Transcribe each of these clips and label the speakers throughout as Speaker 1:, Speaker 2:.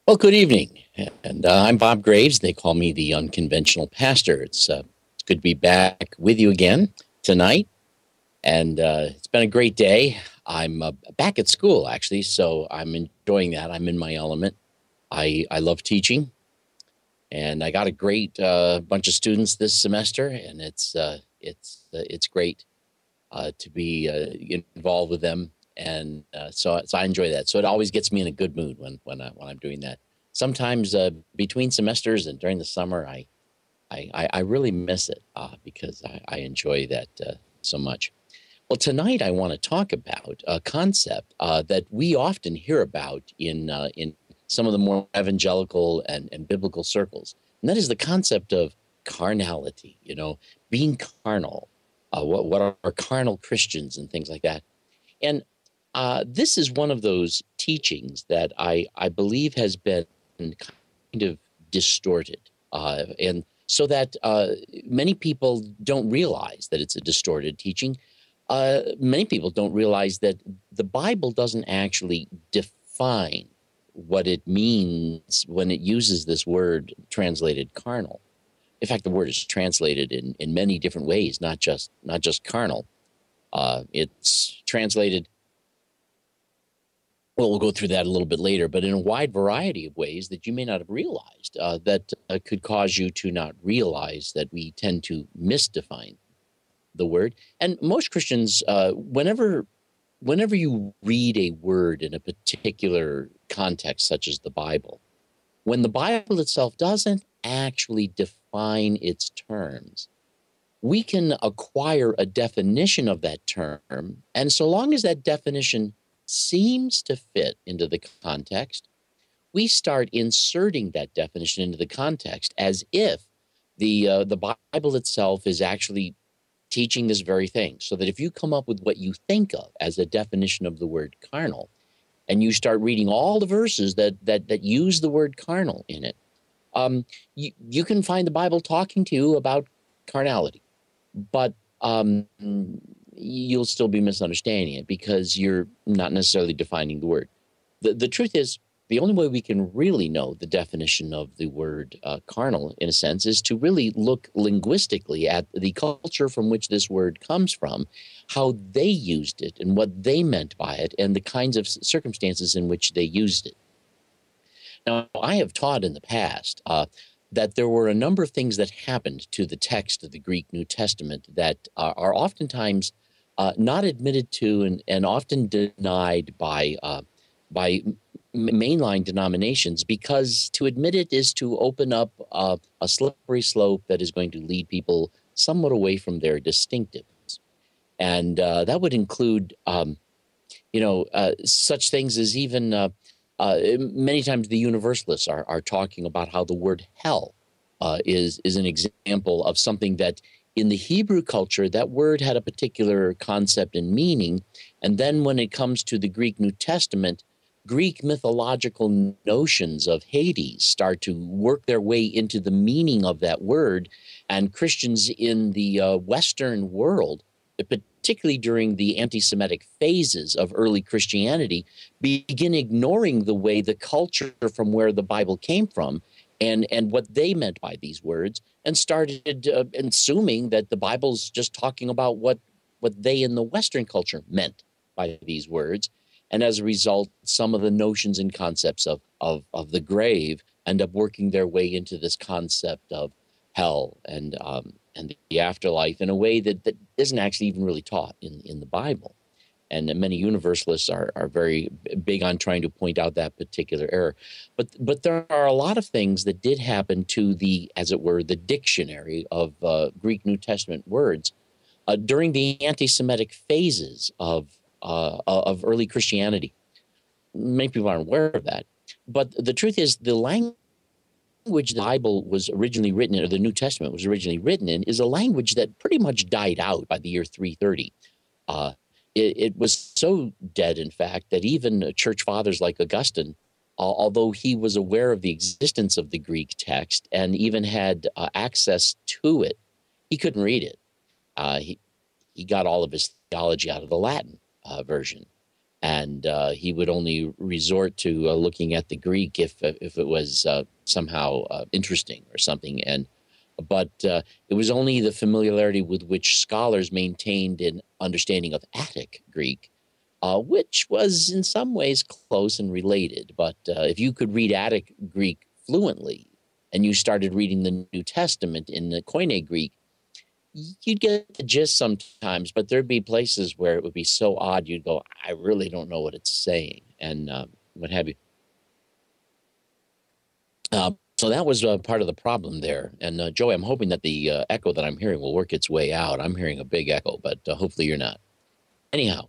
Speaker 1: Well, good evening. And I'm Bob Graves. They call me the Unconventional Pastor. It's good to be back with you again tonight. And it's been a great day. I'm back at school, actually, so I'm enjoying that. I'm in my element. I love teaching, and I got a great bunch of students this semester, and it's great to be involved with them, and so I enjoy that. So it always gets me in a good mood when I'm doing that. Sometimes between semesters and during the summer, I really miss it because I enjoy that so much. Well, tonight I want to talk about a concept that we often hear about in some of the more evangelical and biblical circles, and that is the concept of carnality. Being carnal. What are carnal Christians and things like that? And this is one of those teachings that I believe has been kind of distorted, and so that many people don't realize that it's a distorted teaching. Many people don't realize that the Bible doesn't actually define what it means when it uses this word translated carnal. In fact, the word is translated in many different ways, not just carnal. It's translated, well, we'll go through that a little bit later, but in a wide variety of ways that you may not have realized, that could cause you to not realize that we tend to misdefine the word. And most Christians, whenever you read a word in a particular context, such as the Bible, when the Bible itself doesn't actually define its terms, we can acquire a definition of that term. And so long as that definition seems to fit into the context, we start inserting that definition into the context as if the Bible itself is actually teaching this very thing. So that if you come up with what you think of as a definition of the word carnal, and you start reading all the verses that use the word carnal in it, you can find the Bible talking to you about carnality, but you'll still be misunderstanding it because you're not necessarily defining the word. The truth is, the only way we can really know the definition of the word carnal, in a sense, is to really look linguistically at the culture from which this word comes from, how they used it and what they meant by it, and the kinds of circumstances in which they used it. Now, I have taught in the past that there were a number of things that happened to the text of the Greek New Testament that are oftentimes not admitted to and often denied by mainline denominations, because to admit it is to open up a slippery slope that is going to lead people somewhat away from their distinctives. And that would include, such things as even many times the universalists are talking about how the word hell is an example of something that in the Hebrew culture, that word had a particular concept and meaning. And then when it comes to the Greek New Testament, Greek mythological notions of Hades start to work their way into the meaning of that word. And Christians in the Western world, particularly during the anti-Semitic phases of early Christianity, begin ignoring the way the culture from where the Bible came from and what they meant by these words, and started assuming that the Bible's just talking about what they in the Western culture meant by these words. And as a result, some of the notions and concepts of the grave end up working their way into this concept of hell and the afterlife in a way that isn't actually even really taught in the Bible. And many universalists are very big on trying to point out that particular error. But there are a lot of things that did happen to the, as it were, the dictionary of Greek New Testament words during the anti-Semitic phases of early Christianity. Many people aren't aware of that. But the truth is, the language the Bible was originally written in, or the New Testament was originally written in, is a language that pretty much died out by the year 330. It was so dead, in fact, that even church fathers like Augustine, although he was aware of the existence of the Greek text and even had access to it, he couldn't read it. He got all of his theology out of the Latin version. and he would only resort to looking at the Greek if it was somehow interesting or something. But it was only the familiarity with which scholars maintained an understanding of Attic Greek, which was in some ways close and related. But if you could read Attic Greek fluently, and you started reading the New Testament in the Koine Greek, you'd get the gist sometimes, but there'd be places where it would be so odd, you'd go, I really don't know what it's saying, and what have you. So that was part of the problem there. And Joey, I'm hoping that the echo that I'm hearing will work its way out. I'm hearing a big echo, but hopefully you're not. Anyhow,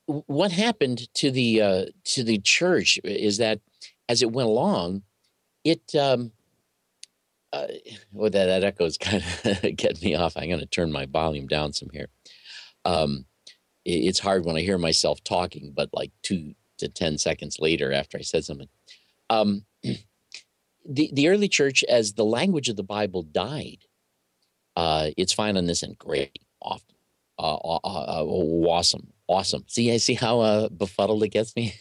Speaker 1: what happened to the church is that as it went along, it well, that echo is kind of getting me off. I'm going to turn my volume down some here. It's hard when I hear myself talking, but like 2 to 10 seconds later after I said something. The early church, as the language of the Bible died, it's fine on this end. Great, often, awesome. See how befuddled it gets me.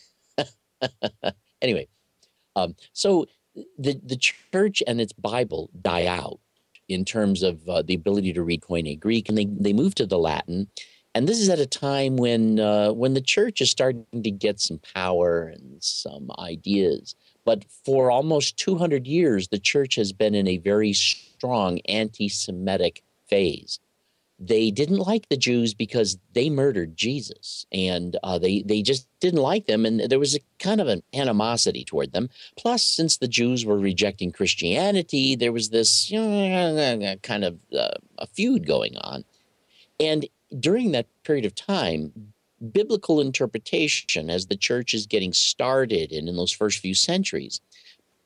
Speaker 1: Anyway, so the church and its Bible die out in terms of the ability to read Koine Greek, and they move to the Latin. And this is at a time when the church is starting to get some power and some ideas. But for almost 200 years, the church has been in a very strong anti-Semitic phase. They didn't like the Jews because they murdered Jesus, and they just didn't like them, and there was a kind of an animosity toward them. Plus, since the Jews were rejecting Christianity, there was this kind of a feud going on. And during that period of time, biblical interpretation, as the church is getting started and in those first few centuries,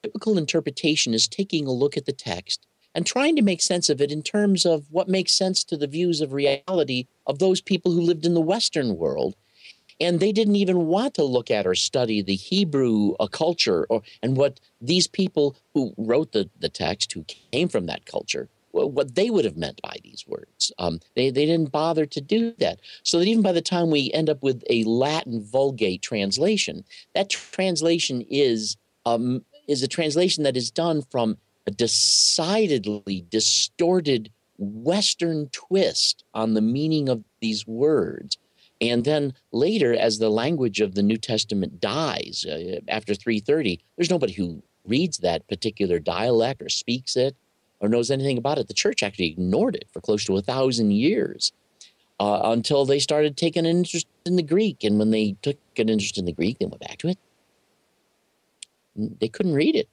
Speaker 1: biblical interpretation is taking a look at the text and trying to make sense of it in terms of what makes sense to the views of reality of those people who lived in the Western world. And they didn't even want to look at or study the Hebrew culture and what these people who wrote the text, who came from that culture, what they would have meant by these words. They didn't bother to do that. So that even by the time we end up with a Latin Vulgate translation, that translation is a translation that is done from a decidedly distorted Western twist on the meaning of these words. And then later, as the language of the New Testament dies, after 330, there's nobody who reads that particular dialect or speaks it or knows anything about it. The church actually ignored it for close to 1,000 years until they started taking an interest in the Greek. And when they took an interest in the Greek, they went back to it. They couldn't read it.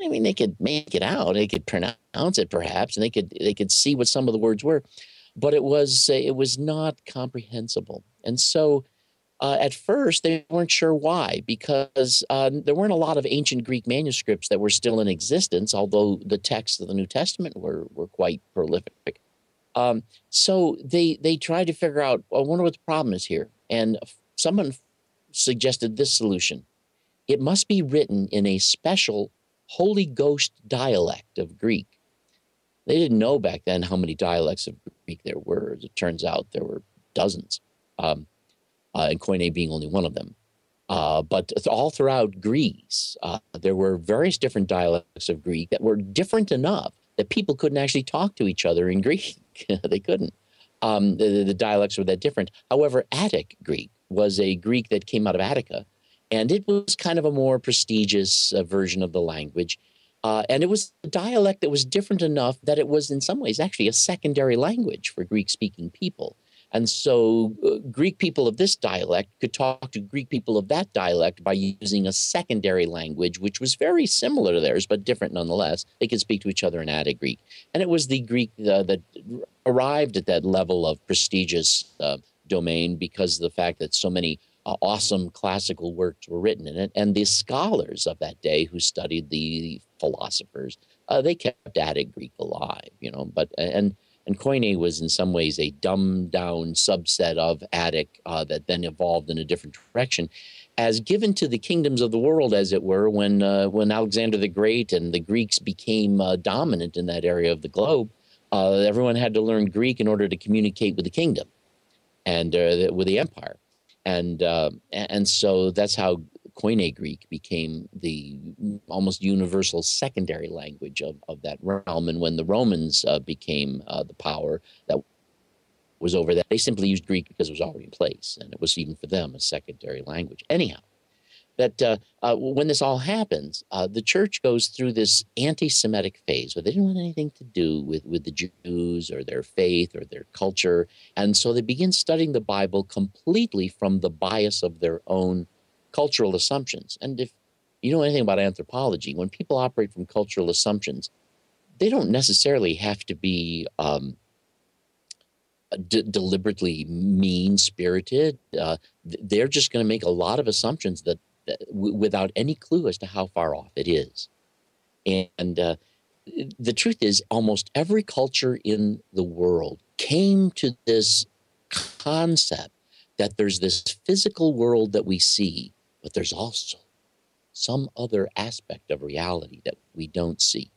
Speaker 1: I mean, they could make it out, they could pronounce it perhaps, and they could see what some of the words were, but it was not comprehensible. And so at first they weren't sure why, because there weren't a lot of ancient Greek manuscripts that were still in existence, although the texts of the New Testament were quite prolific. So they tried to figure out, I wonder what the problem is here. And someone suggested this solution. It must be written in a special Holy Ghost dialect of Greek. They didn't know back then how many dialects of Greek there were. As it turns out, there were dozens, and Koine being only one of them. But all throughout Greece, there were various different dialects of Greek that were different enough that people couldn't actually talk to each other in Greek. They couldn't. The dialects were that different. However, Attic Greek was a Greek that came out of Attica, and it was kind of a more prestigious version of the language. And it was a dialect that was different enough that it was in some ways actually a secondary language for Greek-speaking people. And so Greek people of this dialect could talk to Greek people of that dialect by using a secondary language, which was very similar to theirs, but different nonetheless. They could speak to each other in Attic Greek. And it was the Greek that arrived at that level of prestigious domain because of the fact that so many awesome classical works were written in it. And the scholars of that day who studied the philosophers, they kept Attic Greek alive, but and Koine was in some ways a dumbed down subset of Attic that then evolved in a different direction, as given to the kingdoms of the world, as it were, when Alexander the Great and the Greeks became dominant in that area of the globe. Everyone had to learn Greek in order to communicate with the kingdom. and with the empire, and so that's how Koine Greek became the almost universal secondary language of that realm. And when the Romans became the power that was over that, they simply used Greek because it was already in place, and it was even for them a secondary language. Anyhow, that when this all happens, the church goes through this anti-Semitic phase where they didn't want anything to do with the Jews or their faith or their culture. And so they begin studying the Bible completely from the bias of their own cultural assumptions. And if you know anything about anthropology, when people operate from cultural assumptions, they don't necessarily have to be deliberately mean-spirited. They're just going to make a lot of assumptions that without any clue as to how far off it is. And the truth is, almost every culture in the world came to this concept that there's this physical world that we see, but there's also some other aspect of reality that we don't see.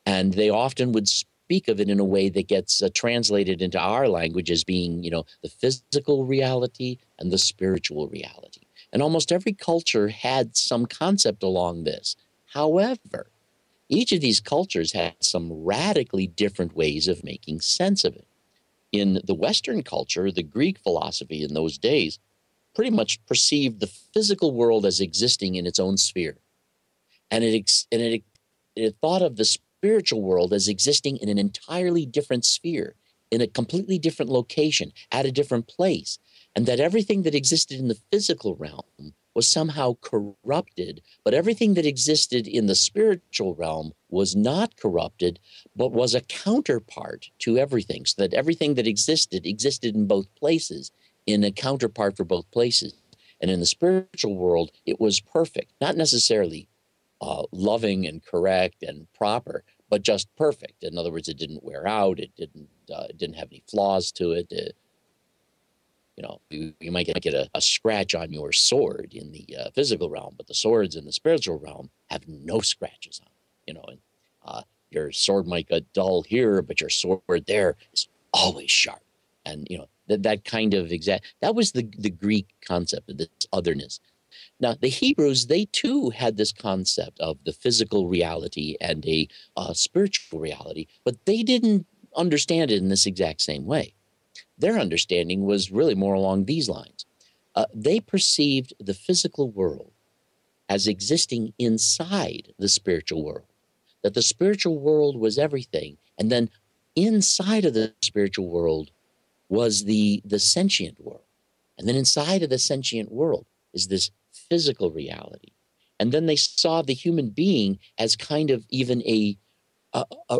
Speaker 1: And they often would speak of it in a way that gets translated into our language as being, the physical reality and the spiritual reality. And almost every culture had some concept along this. However, each of these cultures had some radically different ways of making sense of it. In the Western culture, the Greek philosophy in those days pretty much perceived the physical world as existing in its own sphere. And it thought of the spiritual world as existing in an entirely different sphere, in a completely different location, at a different place. And that everything that existed in the physical realm was somehow corrupted, but everything that existed in the spiritual realm was not corrupted, but was a counterpart to everything, so that everything that existed in both places, in a counterpart for both places. And in the spiritual world, it was perfect, not necessarily loving and correct and proper, but just perfect. In other words, it didn't wear out, it didn't have any flaws to it. You might get a scratch on your sword in the physical realm, but the swords in the spiritual realm have no scratches on it. And your sword might get dull here, but your sword there is always sharp. And that kind of that was the Greek concept of this otherness. Now, the Hebrews, they too had this concept of the physical reality and a spiritual reality, but they didn't understand it in this exact same way. Their understanding was really more along these lines. They perceived the physical world as existing inside the spiritual world, that the spiritual world was everything. And then inside of the spiritual world was the sentient world. And then inside of the sentient world is this physical reality. And then they saw the human being as kind of even a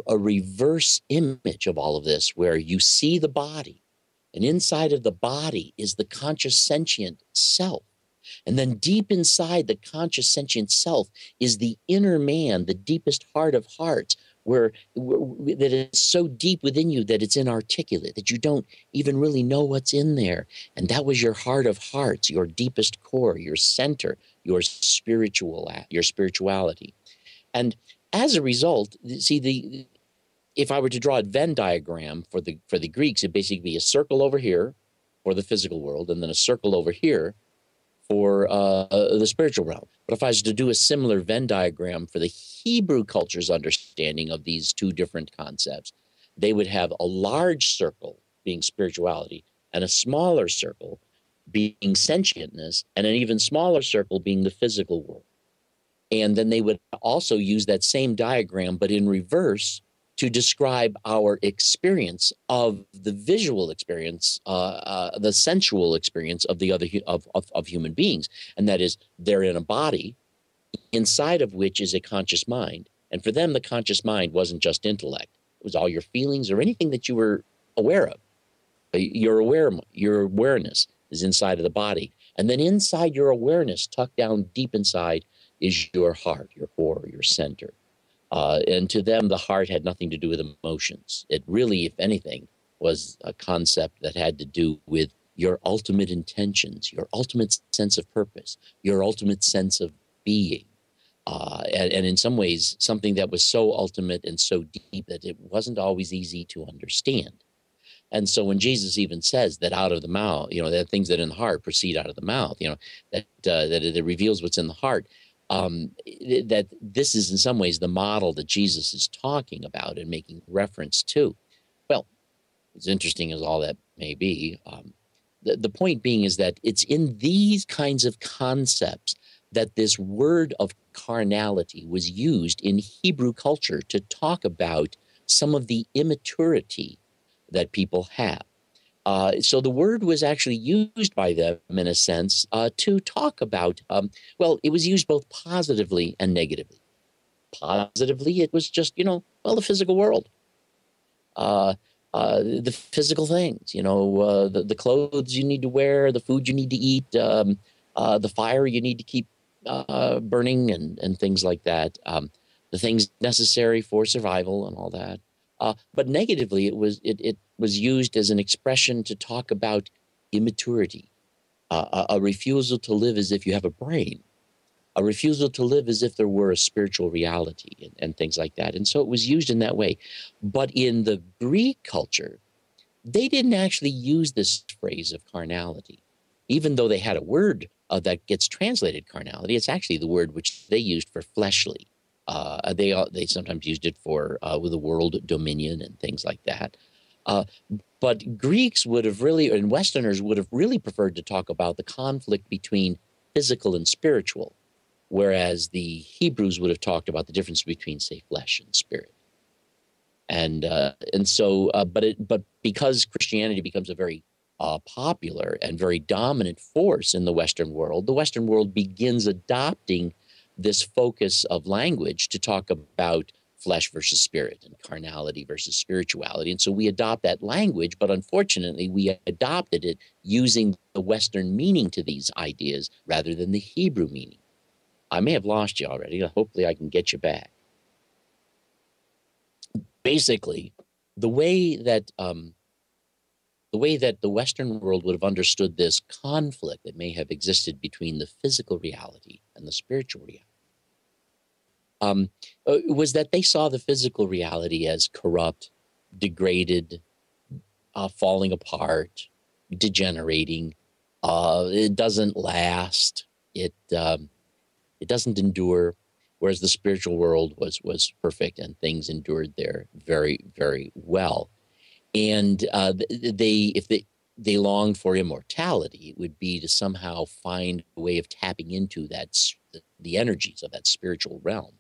Speaker 1: reverse image of all of this, where you see the body, and inside of the body is the conscious sentient self. And then deep inside the conscious sentient self is the inner man, the deepest heart of hearts, where that is so deep within you that it's inarticulate, that you don't even really know what's in there. And that was your heart of hearts, your deepest core, your center, your spirituality. And as a result, see, if I were to draw a Venn diagram for the Greeks, it'd basically be a circle over here for the physical world, and then a circle over here for the spiritual realm. But if I was to do a similar Venn diagram for the Hebrew culture's understanding of these two different concepts, they would have a large circle being spirituality and a smaller circle being sentientness, and an even smaller circle being the physical world. And then they would also use that same diagram, but in reverse, to describe our experience of the visual experience, the sensual experience of the other of human beings. And that is, they're in a body inside of which is a conscious mind. And for them, the conscious mind wasn't just intellect. It was all your feelings or anything that you were aware of. Your awareness is inside of the body. And then inside your awareness, tucked down deep inside, is your heart, your core, your center. And to them, the heart had nothing to do with emotions. It really, if anything, was a concept that had to do with your ultimate intentions, your ultimate sense of purpose, your ultimate sense of being. And in some ways, something that was so ultimate and so deep that it wasn't always easy to understand. And so when Jesus even says that out of the mouth, that things that in the heart proceed out of the mouth, that it reveals what's in the heart, that this is in some ways the model that Jesus is talking about and making reference to. Well, as interesting as all that may be, the point being is that it's in these kinds of concepts that this word of carnality was used in Hebrew culture to talk about some of the immaturity that people have. So the word was actually used by them, in a sense, to talk about, it was used both positively and negatively. Positively, it was just, the physical world. The physical things, the clothes you need to wear, the food you need to eat, the fire you need to keep burning, and things like that. The things necessary for survival and all that. But negatively, it was used as an expression to talk about immaturity, a refusal to live as if you have a brain, a refusal to live as if there were a spiritual reality, and things like that. And so it was used in that way. But in the Greek culture, they didn't actually use this phrase of carnality, even though they had a word that gets translated carnality. It's actually the word which they used for fleshly. They sometimes used it for with the world dominion and things like that. But Greeks would have really, and Westerners would have really preferred to talk about the conflict between physical and spiritual, whereas the Hebrews would have talked about the difference between, say, flesh and spirit. But because Christianity becomes a very popular and very dominant force in the Western world begins adopting this focus of language to talk about flesh versus spirit and carnality versus spirituality. And so we adopt that language, but unfortunately we adopted it using the Western meaning to these ideas rather than the Hebrew meaning. I may have lost you already. Hopefully I can get you back. Basically, the way that the Western world would have understood this conflict that may have existed between the physical reality and the spiritual reality was that they saw the physical reality as corrupt, degraded, falling apart, degenerating. It doesn't last. It doesn't endure. Whereas the spiritual world was perfect and things endured there very, very well. And if they longed for immortality, it would be to somehow find a way of tapping into the energies of that spiritual realm.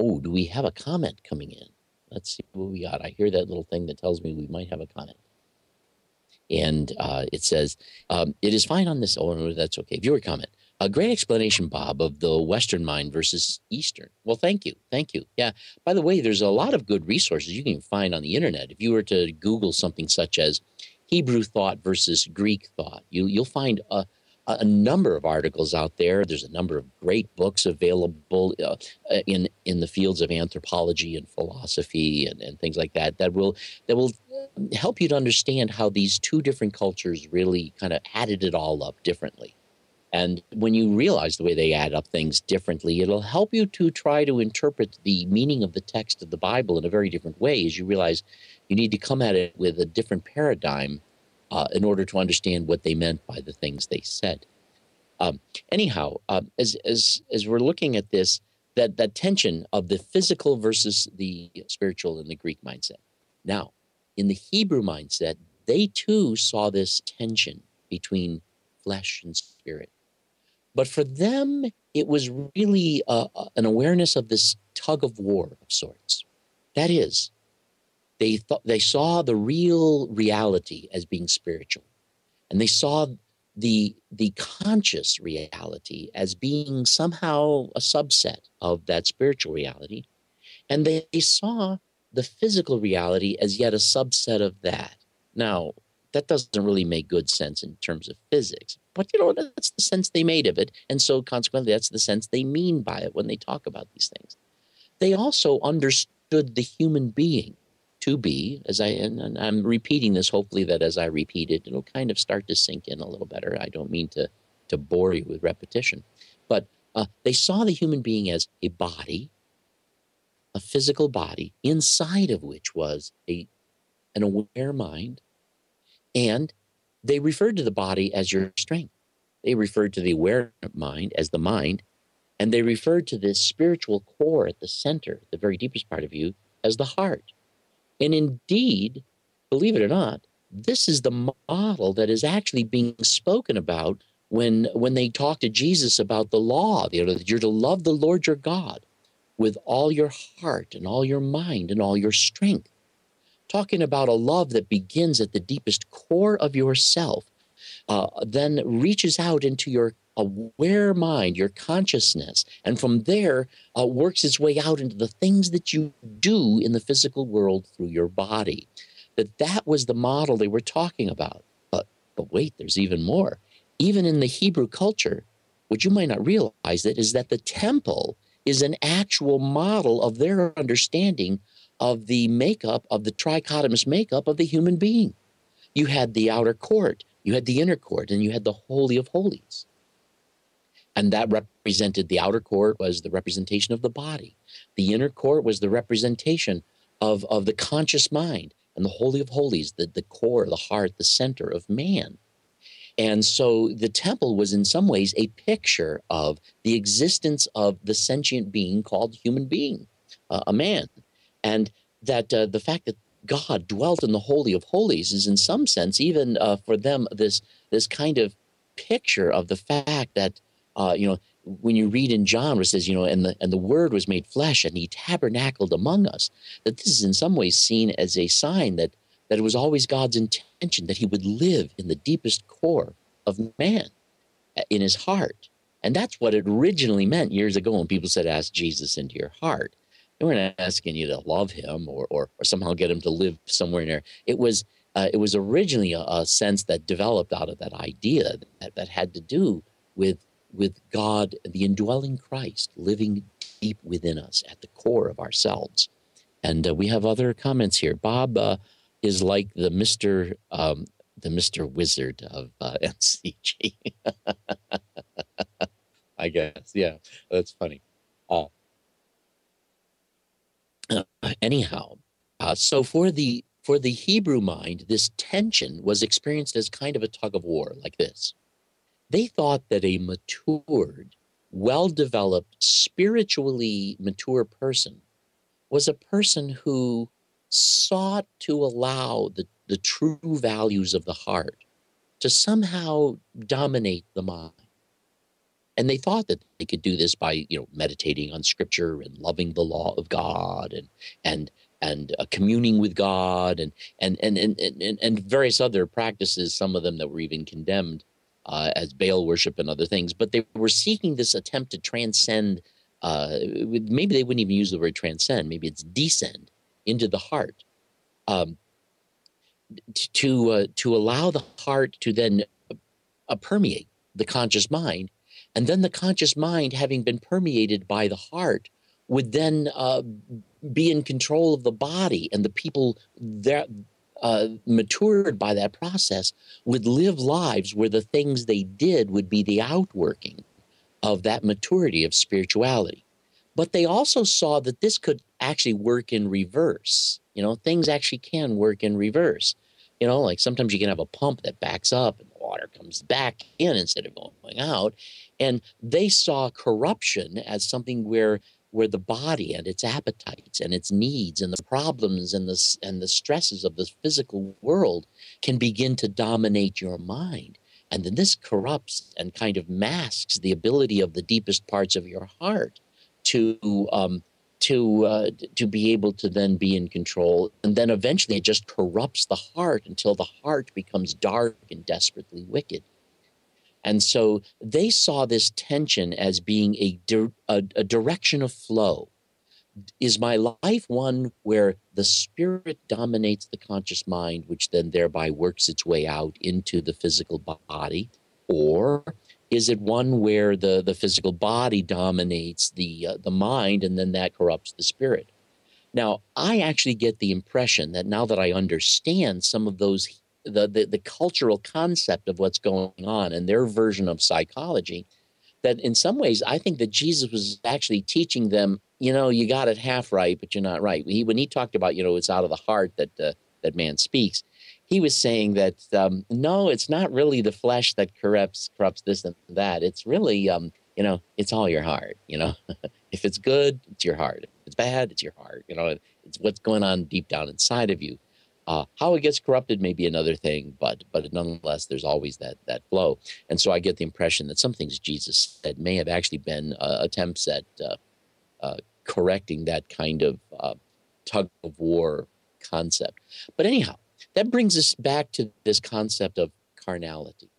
Speaker 1: Oh, do we have a comment coming in? Let's see what we got. I hear that little thing that tells me we might have a comment. And it says, it is fine on this. Oh, that's okay. Viewer comment. A great explanation, Bob, of the Western mind versus Eastern. Well, thank you. Thank you. Yeah. By the way, there's a lot of good resources you can find on the internet. If you were to Google something such as Hebrew thought versus Greek thought, you'll find a number of articles out there. There's a number of great books available in the fields of anthropology and philosophy and things like that that will help you to understand how these two different cultures really kind of added it all up differently. And when you realize the way they add up things differently, it'll help you to try to interpret the meaning of the text of the Bible in a very different way, as you realize you need to come at it with a different paradigm in order to understand what they meant by the things they said. Anyhow, as we're looking at this, that tension of the physical versus the spiritual in the Greek mindset. Now, in the Hebrew mindset, they too saw this tension between flesh and spirit. But for them, it was really an awareness of this tug of war of sorts. That is, they saw the real reality as being spiritual, and they saw the conscious reality as being somehow a subset of that spiritual reality, and they saw the physical reality as yet a subset of that. Now, that doesn't really make good sense in terms of physics, but that's the sense they made of it, and so consequently, that's the sense they mean by it when they talk about these things. They also understood the human being to be, and I'm repeating this, hopefully that as I repeat it, it'll kind of start to sink in a little better. I don't mean to bore you with repetition, but they saw the human being as a body, a physical body, inside of which was an aware mind, And they referred to the body as your strength. They referred to the aware mind as the mind. And they referred to this spiritual core at the center, the very deepest part of you, as the heart. And indeed, believe it or not, this is the model that is actually being spoken about when they talk to Jesus about the law, that you're to love the Lord your God with all your heart and all your mind and all your strength. Talking about a love that begins at the deepest core of yourself, then reaches out into your aware mind, your consciousness, and from there works its way out into the things that you do in the physical world through your body. That was the model they were talking about. But wait, there's even more. Even in the Hebrew culture, what you might not realize is that the temple is an actual model of their understanding of the makeup, of the trichotomous makeup of the human being. You had the outer court, you had the inner court, and you had the Holy of Holies. And that represented, the outer court was the representation of the body. The inner court was the representation of the conscious mind, and the Holy of Holies, the core, the heart, the center of man. And so the temple was in some ways a picture of the existence of the sentient being called human being, a man. And that the fact that God dwelt in the Holy of Holies is in some sense, even for them, this kind of picture of the fact that, when you read in John where it says, and the Word was made flesh and he tabernacled among us, that this is in some ways seen as a sign that it was always God's intention that he would live in the deepest core of man, in his heart. And that's what it originally meant years ago when people said, ask Jesus into your heart. They weren't asking you to love him or somehow get him to live somewhere in there. It was originally a sense that developed out of that idea that had to do with God, the indwelling Christ, living deep within us at the core of ourselves. And we have other comments here. Bob is like the Mr. Wizard of MCG. I guess, yeah, that's funny. Anyhow, so for the Hebrew mind, this tension was experienced as kind of a tug of war, like this. They thought that a matured, well-developed, spiritually mature person was a person who sought to allow the true values of the heart to somehow dominate the mind. And they thought that they could do this by, meditating on scripture and loving the law of God and communing with God and various other practices, some of them that were even condemned as Baal worship and other things. But they were seeking this attempt to transcend, maybe they wouldn't even use the word transcend, maybe it's descend into the heart, to allow the heart to then permeate the conscious mind. And then the conscious mind, having been permeated by the heart, would then be in control of the body, and the people that matured by that process would live lives where the things they did would be the outworking of that maturity of spirituality. But they also saw that this could actually work in reverse. Things actually can work in reverse. Like sometimes you can have a pump that backs up and the water comes back in instead of going out. And they saw corruption as something where the body and its appetites and its needs and the problems and the stresses of the physical world can begin to dominate your mind. And then this corrupts and kind of masks the ability of the deepest parts of your heart to be able to then be in control. And then eventually it just corrupts the heart until the heart becomes dark and desperately wicked. And so they saw this tension as being a direction of flow. Is my life one where the spirit dominates the conscious mind, which then thereby works its way out into the physical body? Or is it one where the physical body dominates the mind, and then that corrupts the spirit? Now, I actually get the impression that now that I understand some of those, the cultural concept of what's going on and their version of psychology, that in some ways, I think that Jesus was actually teaching them, you got it half right, but you're not right. When he talked about, it's out of the heart that man speaks, he was saying that no, it's not really the flesh that corrupts this and that. It's really it's all your heart. If it's good, it's your heart. If it's bad, it's your heart. It's what's going on deep down inside of you. How it gets corrupted may be another thing, but nonetheless, there's always that flow. And so I get the impression that some things Jesus said may have actually been attempts at correcting that kind of tug of war concept. But anyhow, that brings us back to this concept of carnality.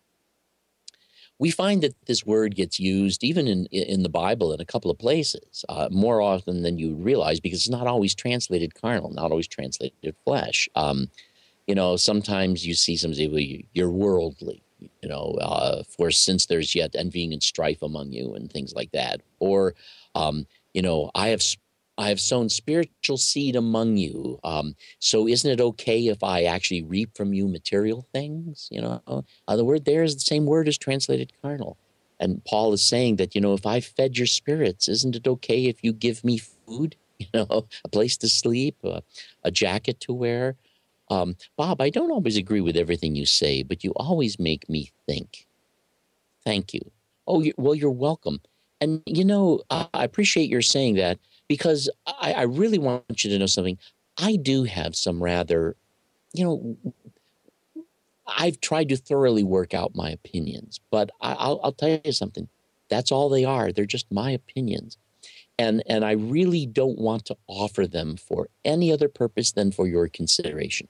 Speaker 1: We find that this word gets used even in the Bible in a couple of places, more often than you realize, because it's not always translated carnal, not always translated flesh. Sometimes you see some say, well, you're worldly, for since there's yet envying and strife among you and things like that. Or, I have sown spiritual seed among you. So isn't it okay if I actually reap from you material things? The word there is the same word as translated carnal. And Paul is saying that, if I fed your spirits, isn't it okay if you give me food, a place to sleep, a jacket to wear? Bob, I don't always agree with everything you say, but you always make me think. Thank you. Oh, well, you're welcome. And, I appreciate your saying that, because I really want you to know something. I do have some rather, I've tried to thoroughly work out my opinions, but I'll tell you something. That's all they are. They're just my opinions. And I really don't want to offer them for any other purpose than for your consideration.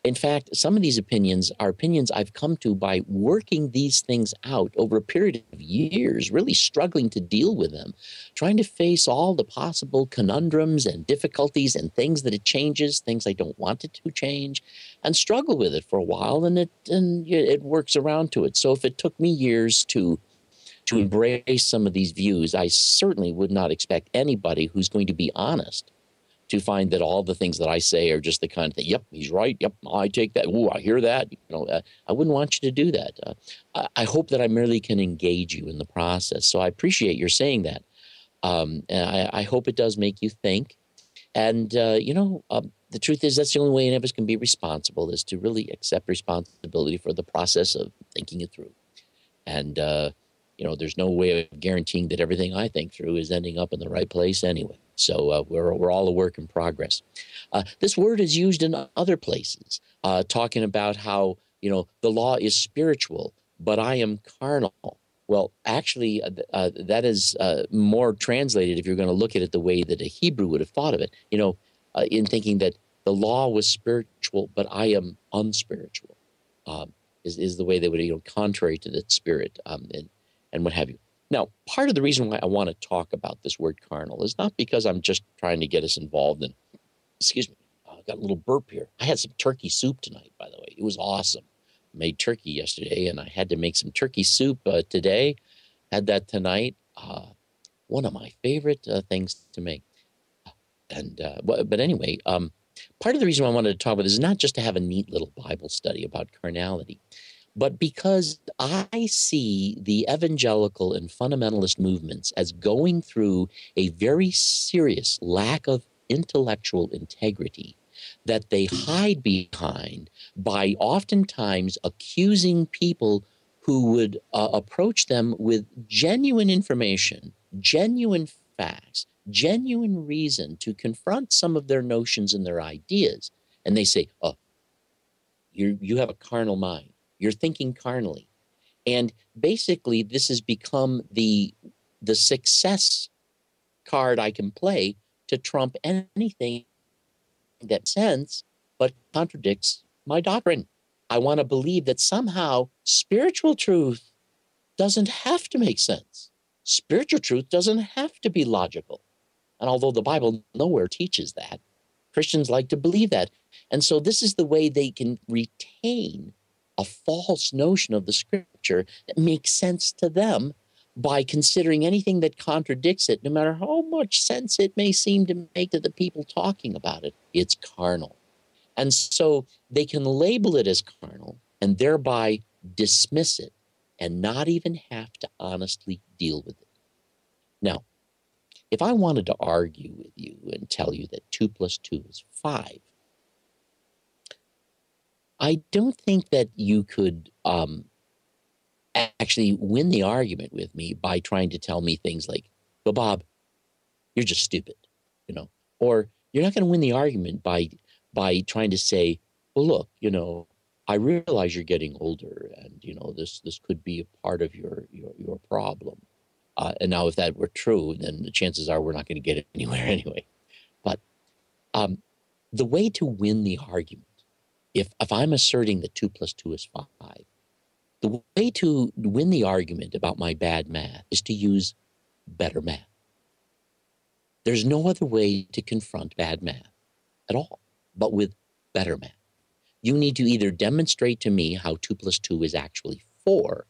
Speaker 1: In fact, some of these opinions are opinions I've come to by working these things out over a period of years, really struggling to deal with them, trying to face all the possible conundrums and difficulties and things that it changes, things I don't want it to change, and struggle with it for a while, and it works around to it. So if it took me years to embrace some of these views, I certainly would not expect anybody who's going to be honest to find that all the things that I say are just the kind of thing. Yep, he's right. Yep, I take that. Ooh, I hear that. I wouldn't want you to do that. I hope that I merely can engage you in the process. So I appreciate your saying that. And I hope it does make you think. And, the truth is that's the only way any of us can be responsible, is to really accept responsibility for the process of thinking it through. And, there's no way of guaranteeing that everything I think through is ending up in the right place anyway. So we're all a work in progress. This word is used in other places, talking about how, the law is spiritual, but I am carnal. Well, actually, that is more translated, if you're going to look at it the way that a Hebrew would have thought of it, in thinking that the law was spiritual, but I am unspiritual, is the way they would, contrary to the spirit and what have you. Now, part of the reason why I want to talk about this word carnal is not because I'm just trying to get us involved in, excuse me, I got a little burp here. I had some turkey soup tonight, by the way. It was awesome. I made turkey yesterday, and I had to make some turkey soup today. Had that tonight. One of my favorite things to make. And but anyway, part of the reason I wanted to talk about this is not just to have a neat little Bible study about carnality, but because I see the evangelical and fundamentalist movements as going through a very serious lack of intellectual integrity that they hide behind by oftentimes accusing people who would approach them with genuine information, genuine facts, genuine reason to confront some of their notions and their ideas. And they say, oh, you have a carnal mind. You're thinking carnally. And basically, this has become the success card I can play to trump anything that makes sense but contradicts my doctrine. I want to believe that somehow spiritual truth doesn't have to make sense. Spiritual truth doesn't have to be logical. And although the Bible nowhere teaches that, Christians like to believe that. And so this is the way they can retain a false notion of the scripture that makes sense to them by considering anything that contradicts it, no matter how much sense it may seem to make to the people talking about it. It's carnal. And so they can label it as carnal and thereby dismiss it and not even have to honestly deal with it. Now, if I wanted to argue with you and tell you that 2 + 2 is 5, I don't think that you could actually win the argument with me by trying to tell me things like, well, Bob, you're just stupid, you know, or you're not going to win the argument by trying to say, well, look, I realize you're getting older, and this could be a part of your problem. And now, if that were true, then the chances are we're not going to get anywhere anyway. But um, the way to win the argument, if I'm asserting that 2 + 2 is 5, the way to win the argument about my bad math is to use better math. There's no other way to confront bad math at all, but with better math. You need to either demonstrate to me how 2 + 2 is actually 4,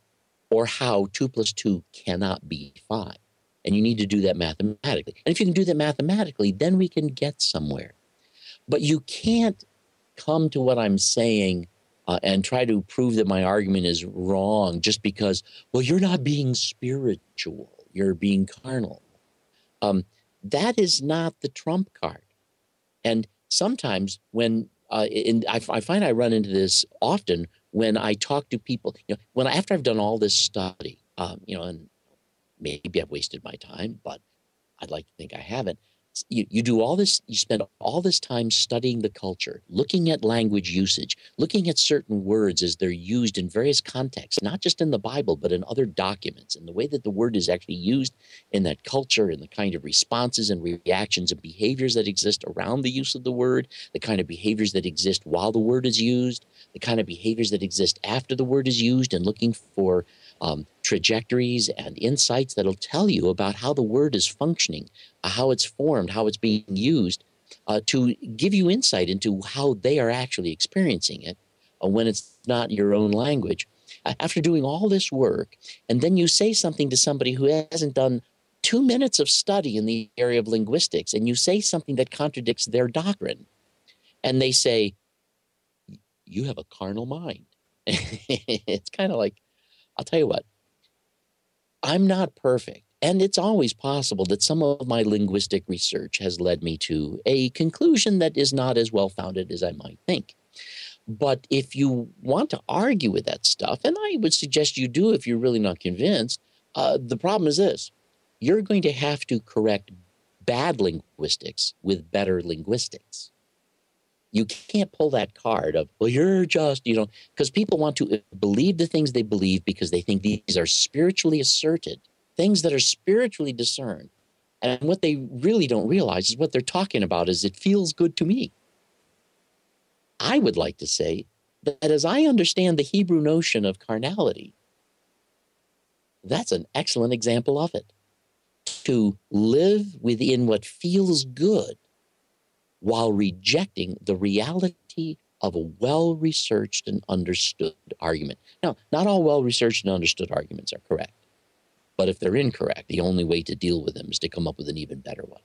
Speaker 1: or how 2 + 2 cannot be 5. And you need to do that mathematically. And if you can do that mathematically, then we can get somewhere. But you can't come to what I'm saying and try to prove that my argument is wrong just because, well, you're not being spiritual, you're being carnal. That is not the trump card. And sometimes when I find I run into this often when I talk to people, after I've done all this study, and maybe I've wasted my time, but I'd like to think I haven't. You do all this, you spend all this time studying the culture, looking at language usage, looking at certain words as they're used in various contexts, not just in the Bible, but in other documents, and the way that the word is actually used in that culture, and the kind of responses and reactions and behaviors that exist around the use of the word, the kind of behaviors that exist while the word is used, the kind of behaviors that exist after the word is used, and looking for trajectories and insights that'll tell you about how the word is functioning, how it's formed, how it's being used, to give you insight into how they are actually experiencing it when it's not your own language. After doing all this work, and then you say something to somebody who hasn't done 2 minutes of study in the area of linguistics, and you say something that contradicts their doctrine, and they say, you have a carnal mind. It's kind of like, I'll tell you what, I'm not perfect. And it's always possible that some of my linguistic research has led me to a conclusion that is not as well founded as I might think. But if you want to argue with that stuff, and I would suggest you do if you're really not convinced, the problem is this: you're going to have to correct bad linguistics with better linguistics. You can't pull that card of, well, you're just, because people want to believe the things they believe because they think these are spiritually asserted, things that are spiritually discerned. And what they really don't realize is what they're talking about is, it feels good to me. I would like to say that as I understand the Hebrew notion of carnality, that's an excellent example of it. To live within what feels good while rejecting the reality of a well-researched and understood argument. Now, not all well-researched and understood arguments are correct, but if they're incorrect, the only way to deal with them is to come up with an even better one.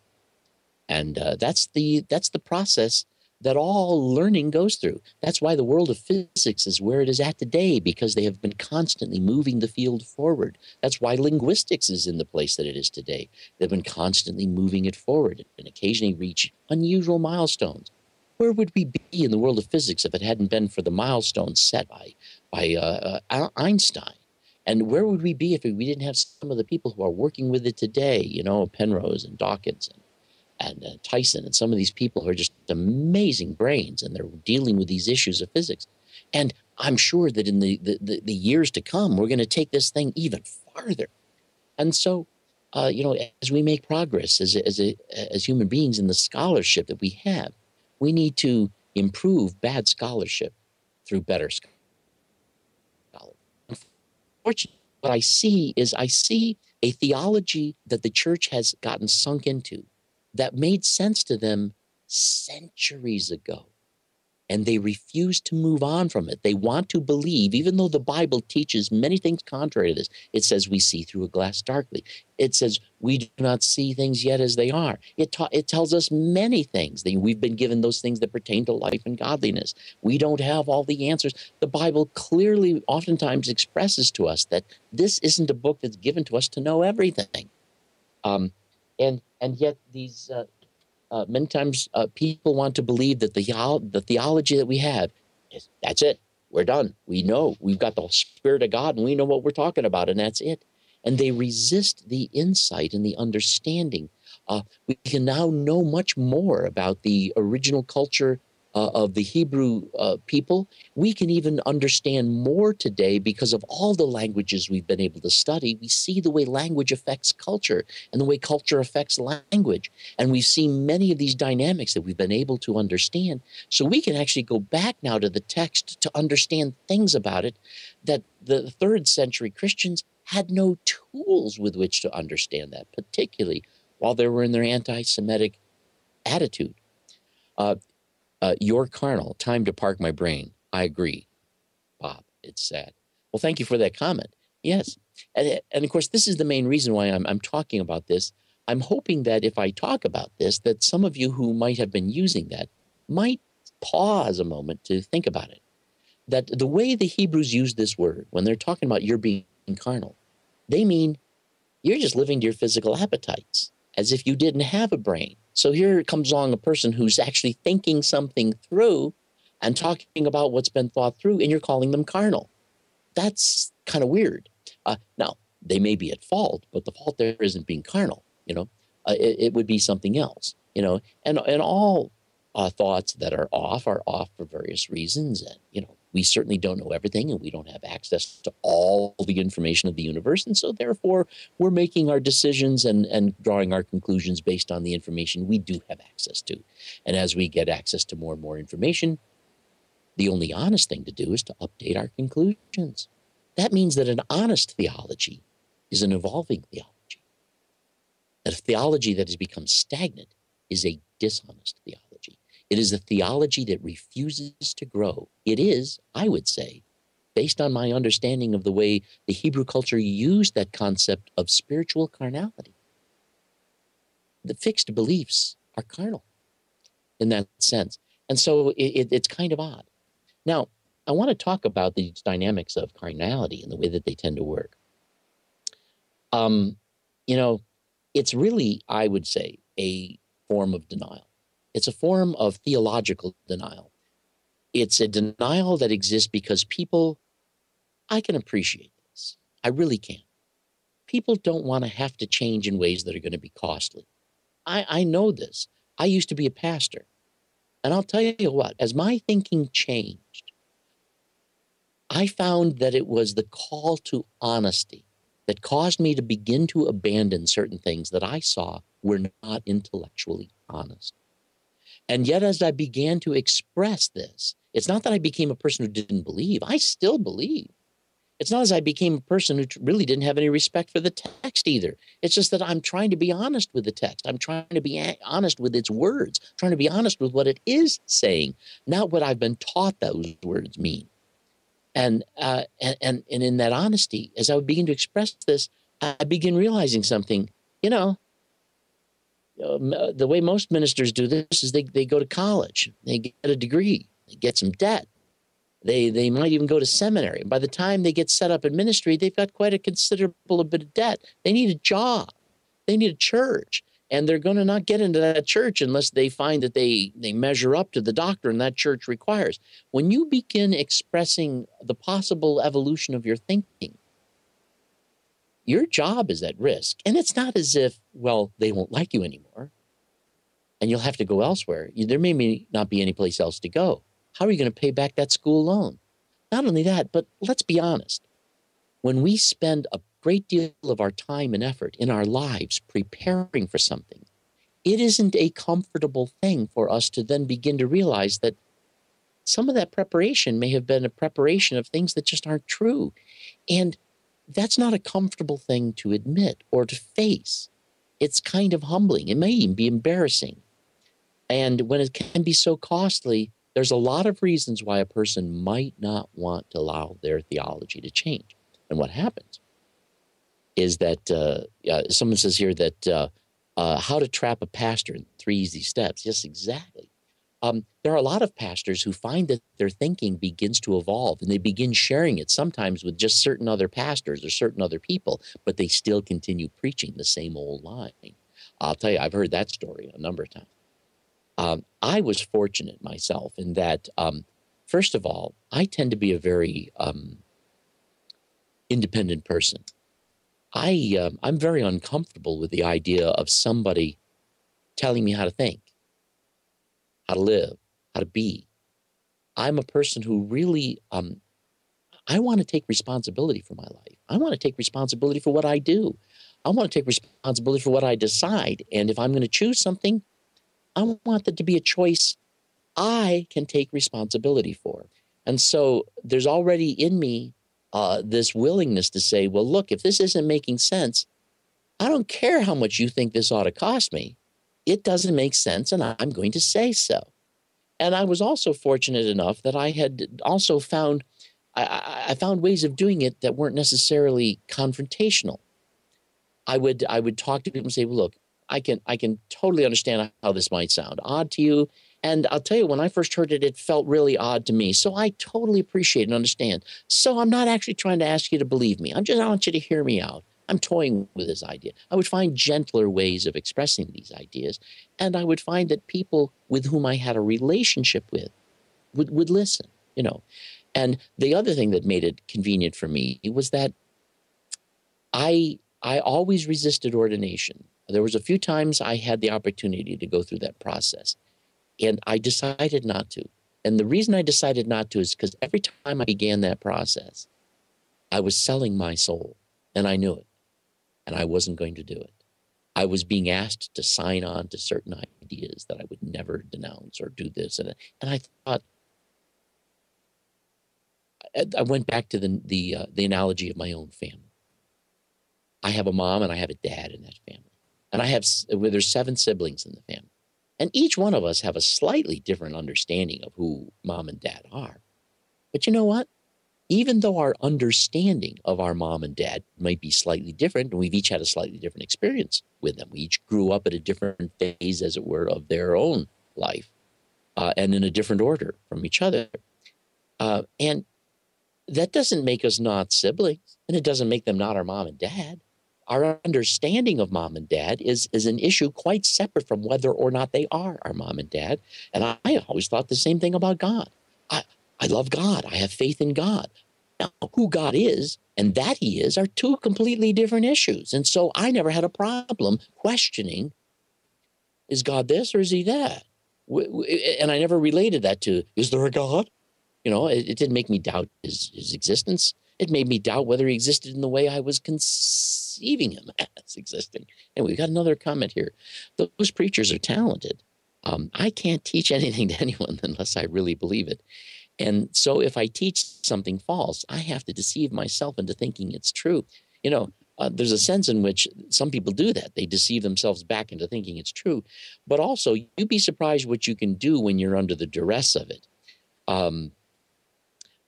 Speaker 1: And that's the process that all learning goes through. That's why the world of physics is where it is at today, because they have been constantly moving the field forward. That's why linguistics is in the place that it is today. They've been constantly moving it forward and occasionally reach unusual milestones. Where would we be in the world of physics if it hadn't been for the milestones set by Einstein? And where would we be if we didn't have some of the people who are working with it today, Penrose and Dawkins and Tyson, and some of these people who are just amazing brains, and they're dealing with these issues of physics. And I'm sure that in the years to come, we're going to take this thing even farther. And so, as we make progress as human beings in the scholarship that we have, we need to improve bad scholarship through better scholarship. Unfortunately, what I see a theology that the church has gotten sunk into that made sense to them centuries ago. And they refuse to move on from it. They want to believe, even though the Bible teaches many things contrary to this. It says we see through a glass darkly. It says we do not see things yet as they are. It tells us many things. We've been given those things that pertain to life and godliness. We don't have all the answers. The Bible clearly oftentimes expresses to us that this isn't a book that's given to us to know everything. And yet these many times people want to believe that the theology that we have That's it. We're done. We know we've got the Spirit of God and we know what we're talking about, and that's it. And they resist the insight and the understanding. We can now know much more about the original culture of the Hebrew people. We can even understand more today because of all the languages we've been able to study. We see the way language affects culture and the way culture affects language. And we've seen many of these dynamics that we've been able to understand. So we can actually go back now to the text to understand things about it that the third century Christians had no tools with which to understand that, particularly while they were in their anti-Semitic attitude. You're carnal. Time to park my brain. I agree, Bob. It's sad. Well, thank you for that comment. Yes. And of course, this is the main reason why I'm talking about this. I'm hoping that if I talk about this, that some of you who might have been using that might pause a moment to think about it. That the way the Hebrews use this word, when they're talking about you're being carnal, they mean you're just living to your physical appetites, as if you didn't have a brain. So here comes along a person who's actually thinking something through and talking about what's been thought through, and you're calling them carnal. That's kind of weird. Now, they may be at fault, but the fault there isn't being carnal. It would be something else. And all thoughts that are off for various reasons. And we certainly don't know everything, and we don't have access to all the information of the universe. And so therefore, we're making our decisions and drawing our conclusions based on the information we do have access to. And as we get access to more and more information, the only honest thing to do is to update our conclusions. That means that an honest theology is an evolving theology. A theology that has become stagnant is a dishonest theology. It is a theology that refuses to grow. It is, I would say, based on my understanding of the way the Hebrew culture used that concept of spiritual carnality. The fixed beliefs are carnal in that sense. And so it's kind of odd. Now, I want to talk about the dynamics of carnality and the way that they tend to work. It's really, I would say, a form of denial. It's a form of theological denial. It's a denial that exists because people, I can appreciate this. I really can. People don't want to have to change in ways that are going to be costly. I know this. I used to be a pastor. And I'll tell you what, as my thinking changed, I found that it was the call to honesty that caused me to begin to abandon certain things that I saw were not intellectually honest. And yet, as I began to express this, it's not that I became a person who didn't believe. I still believe. It's not as I became a person who really didn't have any respect for the text either. It's just that I'm trying to be honest with the text. I'm trying to be honest with its words, trying to be honest with what it is saying, not what I've been taught those words mean. And in that honesty, as I would begin to express this, I begin realizing something. The way most ministers do this is they go to college, they get a degree, they get some debt. They might even go to seminary. By the time they get set up in ministry, they've got quite a considerable bit of debt. They need a job. They need a church. And they're going to not get into that church unless they find that they measure up to the doctrine that church requires. When you begin expressing the possible evolution of your thinking, your job is at risk. And it's not as if, well, they won't like you anymore and you'll have to go elsewhere. There may not be any place else to go. How are you going to pay back that school loan? Not only that, but let's be honest. When we spend a great deal of our time and effort in our lives preparing for something, it isn't a comfortable thing for us to then begin to realize that some of that preparation may have been a preparation of things that just aren't true. And that's not a comfortable thing to admit or to face. It's kind of humbling. It may even be embarrassing. And when it can be so costly, there's a lot of reasons why a person might not want to allow their theology to change. And what happens is that someone says here that how to trap a pastor in 3 easy steps. Yes, exactly. There are a lot of pastors who find that their thinking begins to evolve and they begin sharing it sometimes with just certain other pastors or certain other people, but they still continue preaching the same old line. I'll tell you, I've heard that story a number of times. I was fortunate myself in that first of all, I tend to be a very independent person. I'm very uncomfortable with the idea of somebody telling me how to think, how to live, how to be. I'm a person who really, I want to take responsibility for my life. I want to take responsibility for what I do. I want to take responsibility for what I decide. And if I'm going to choose something, I want that to be a choice I can take responsibility for. And so there's already in me this willingness to say, well, look, if this isn't making sense, I don't care how much you think this ought to cost me. It doesn't make sense, and I'm going to say so. And I was also fortunate enough that I had also found, I found ways of doing it that weren't necessarily confrontational. I would talk to people and say, well, look, I can totally understand how this might sound odd to you. And I'll tell you, when I first heard it, it felt really odd to me. So I totally appreciate and understand. So I'm not actually trying to ask you to believe me. I want you to hear me out. I'm toying with this idea. I would find gentler ways of expressing these ideas. And I would find that people with whom I had a relationship with would listen, you know. And the other thing that made it convenient for me was that I always resisted ordination. There was a few times I had the opportunity to go through that process, and I decided not to. And the reason I decided not to is because every time I began that process, I was selling my soul, and I knew it, and I wasn't going to do it. I was being asked to sign on to certain ideas that I would never denounce or do this. And I thought, I went back to the analogy of my own family. I have a mom and I have a dad in that family. And there's 7 siblings in the family. And each one of us have a slightly different understanding of who mom and dad are. But you know what? Even though our understanding of our mom and dad might be slightly different, and we've each had a slightly different experience with them, we each grew up at a different phase, as it were, of their own life, and in a different order from each other. And that doesn't make us not siblings, and it doesn't make them not our mom and dad. Our understanding of mom and dad is an issue quite separate from whether or not they are our mom and dad. And I always thought the same thing about God. I love God. I have faith in God. Now, who God is and that he is are 2 completely different issues. And so I never had a problem questioning, is God this or is he that? And I never related that to, is there a God? You know, it didn't make me doubt his existence. It made me doubt whether he existed in the way I was conceiving him as existing. And we've got another comment here. Those preachers are talented. I can't teach anything to anyone unless I really believe it. And so if I teach something false, I have to deceive myself into thinking it's true. You know, there's a sense in which some people do that. They deceive themselves back into thinking it's true. But also, you'd be surprised what you can do when you're under the duress of it.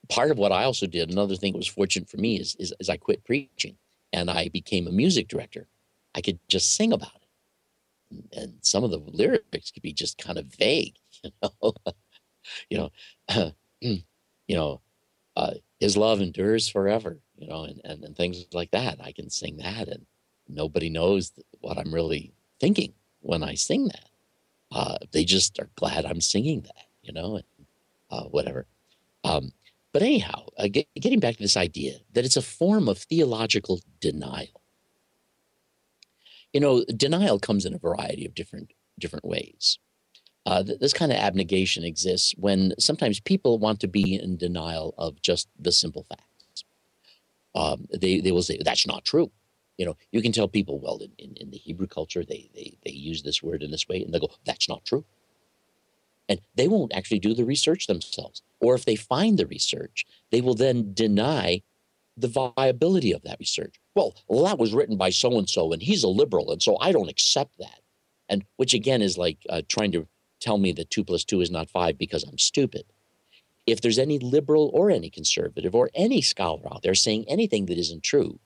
Speaker 1: Part of what I also did, another thing that was fortunate for me is I quit preaching and I became a music director. I could just sing about it. And some of the lyrics could be just kind of vague, you know, you know, you know, his love endures forever, you know, and things like that. I can sing that and nobody knows what I'm really thinking when I sing that. They just are glad I'm singing that, you know, and whatever. But anyhow, getting back to this idea that it's a form of theological denial. You know, denial comes in a variety of different ways. This kind of abnegation exists when sometimes people want to be in denial of just the simple facts. They will say, that's not true. You know, you can tell people, well, in the Hebrew culture, they use this word in this way, and they go, that's not true. And they won't actually do the research themselves. Or if they find the research, they will then deny the viability of that research. Well, that was written by so-and-so, and he's a liberal, and so I don't accept that. And which, again, is like trying to tell me that 2 + 2 is not 5 because I'm stupid. If there's any liberal or any conservative or any scholar out there saying anything that isn't true,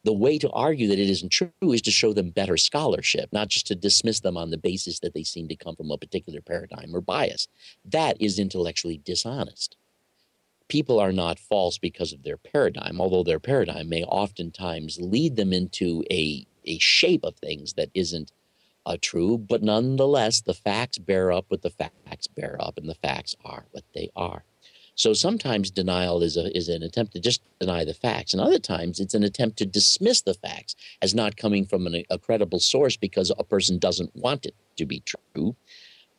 Speaker 1: the way to argue that it isn't true is to show them better scholarship, not just to dismiss them on the basis that they seem to come from a particular paradigm or bias. That is intellectually dishonest. People are not false because of their paradigm, although their paradigm may oftentimes lead them into a shape of things that isn't true, but nonetheless, the facts bear up what the facts bear up, and the facts are what they are. So sometimes denial is an attempt to just deny the facts, and other times it's an attempt to dismiss the facts as not coming from a credible source because a person doesn't want it to be true.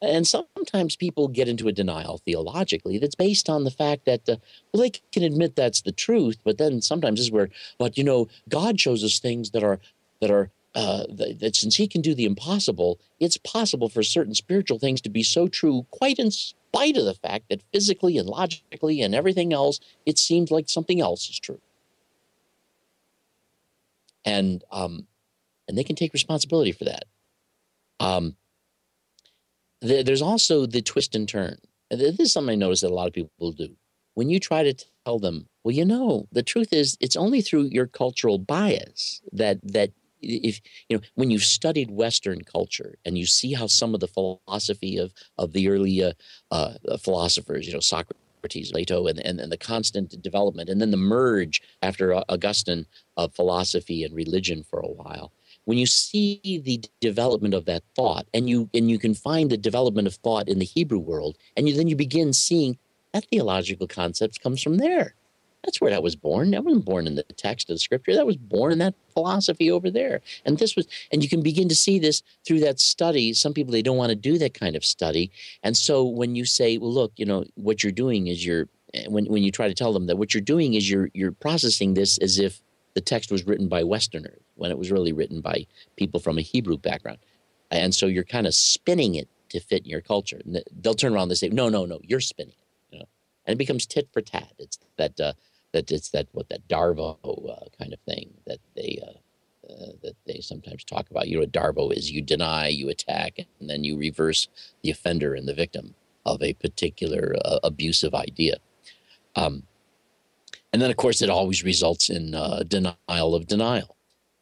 Speaker 1: And sometimes people get into a denial theologically that's based on the fact that, well, they can admit that's the truth, but then sometimes this is where, but God shows us things that since he can do the impossible, it's possible for certain spiritual things to be so true, quite in spite of the fact that physically and logically and everything else, it seems like something else is true. And they can take responsibility for that. There's also the twist and turn. This is something I notice that a lot of people do. When you try to tell them, well, the truth is it's only through your cultural bias that if when you've studied Western culture and you see how some of the philosophy of the early philosophers, Socrates, Plato, and the constant development, and then the merge after Augustine of philosophy and religion for a while. When you see the development of that thought, and you can find the development of thought in the Hebrew world, and then you begin seeing that theological concept comes from there. That's where that was born. That wasn't born in the text of the scripture. That was born in that philosophy over there. And you can begin to see this through that study. Some people, they don't want to do that kind of study. And so when you say, well, look, what you're doing is when you try to tell them that what you're doing is you're processing this as if the text was written by Westerners when it was really written by people from a Hebrew background. And so you're kind of spinning it to fit in your culture. And they'll turn around and say, no, you're spinning it. And it becomes tit for tat. It's that Darvo kind of thing that they sometimes talk about. Darvo is you deny, you attack, and then you reverse the offender and the victim of a particular abusive idea. And then, of course, it always results in denial of denial.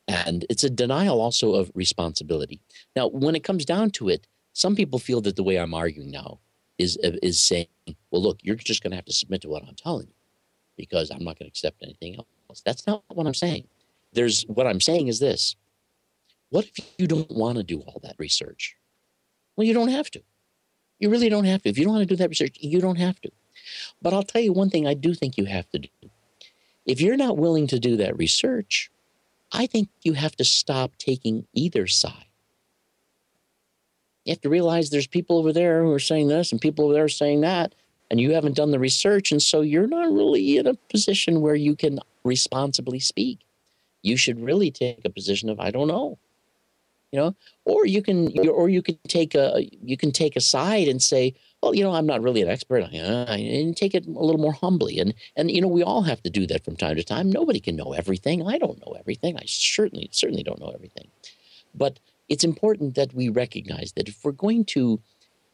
Speaker 1: And it's a denial also of responsibility. Now, when it comes down to it, some people feel that the way I'm arguing now is saying, well, look, you're just going to have to submit to what I'm telling you because I'm not going to accept anything else. That's not what I'm saying. What I'm saying is this. What if you don't want to do all that research? Well, you don't have to. You really don't have to. If you don't want to do that research, you don't have to. But I'll tell you one thing I do think you have to do. If you're not willing to do that research, I think you have to stop taking either side. You have to realize there's people over there who are saying this and people over there are saying that, and you haven't done the research, and so you're not really in a position where you can responsibly speak. You should really take a position of I don't know, or you can take a side and say, well, I'm not really an expert, and take it a little more humbly, and we all have to do that from time to time. Nobody can know everything. I don't know everything. I certainly don't know everything, but it's important that we recognize that if we're going to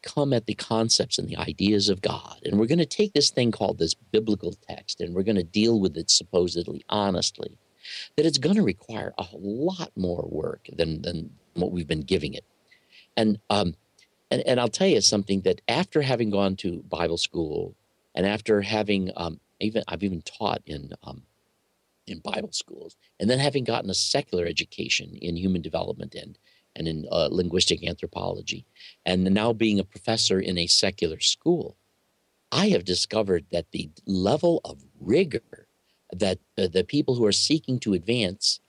Speaker 1: come at the concepts and the ideas of God, and we're going to take this thing called this biblical text, and we're going to deal with it supposedly honestly, that it's going to require a lot more work than what we've been giving it. And I'll tell you something that after having gone to Bible school and after having I've even taught in Bible schools, and then having gotten a secular education in human development and in linguistic anthropology, and now being a professor in a secular school, I have discovered that the level of rigor that the people who are seeking to advance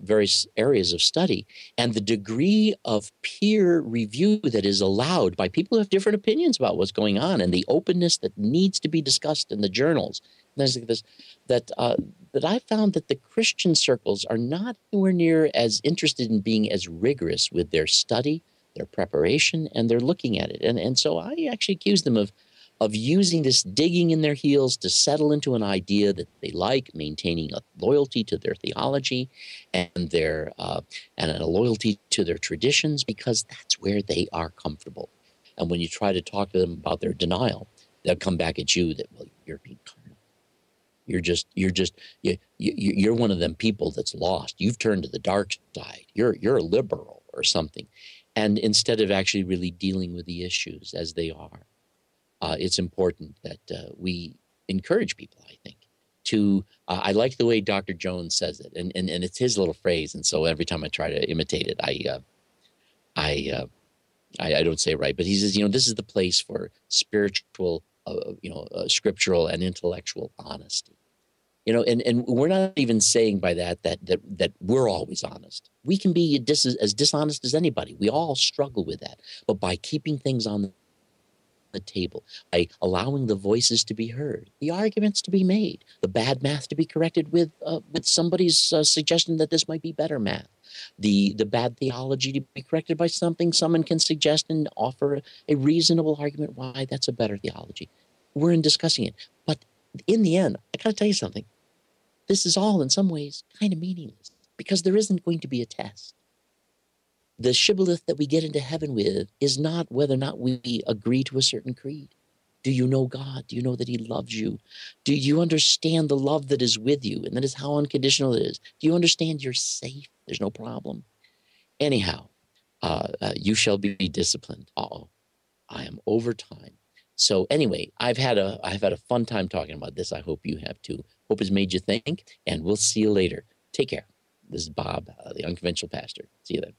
Speaker 1: various areas of study and the degree of peer review that is allowed by people who have different opinions about what's going on and the openness that needs to be discussed in the journals. And that I found that the Christian circles are not anywhere near as interested in being as rigorous with their study, their preparation, and their looking at it. And so I actually accuse them of using this digging in their heels to settle into an idea that they like, maintaining a loyalty to their theology and and a loyalty to their traditions because that's where they are comfortable. And when you try to talk to them about their denial, they'll come back at you that, well, you're being carnal. You're one of them people that's lost. You've turned to the dark side. You're a liberal or something. And instead of actually really dealing with the issues as they are, it's important that we encourage people, I think, to, I like the way Dr. Jones says it, and it's his little phrase. And so every time I try to imitate it, I don't say it right, but he says, this is the place for spiritual scriptural and intellectual honesty. And we're not even saying by that we're always honest. We can be as dishonest as anybody. We all struggle with that. But by keeping things on the table, by allowing the voices to be heard, the arguments to be made, the bad math to be corrected with somebody's suggestion that this might be better math, the bad theology to be corrected by something someone can suggest and offer a reasonable argument why that's a better theology. We're in discussing it. But in the end, I got to tell you something. This is all in some ways kind of meaningless because there isn't going to be a test. The shibboleth that we get into heaven with is not whether or not we agree to a certain creed. Do you know God? Do you know that he loves you? Do you understand the love that is with you? And that is how unconditional it is. Do you understand you're safe? There's no problem. Anyhow, you shall be disciplined. Uh-oh, I am over time. So anyway, I've had a fun time talking about this. I hope you have too. Hope it's made you think, and we'll see you later. Take care. This is Bob, the Unconventional Pastor. See you then.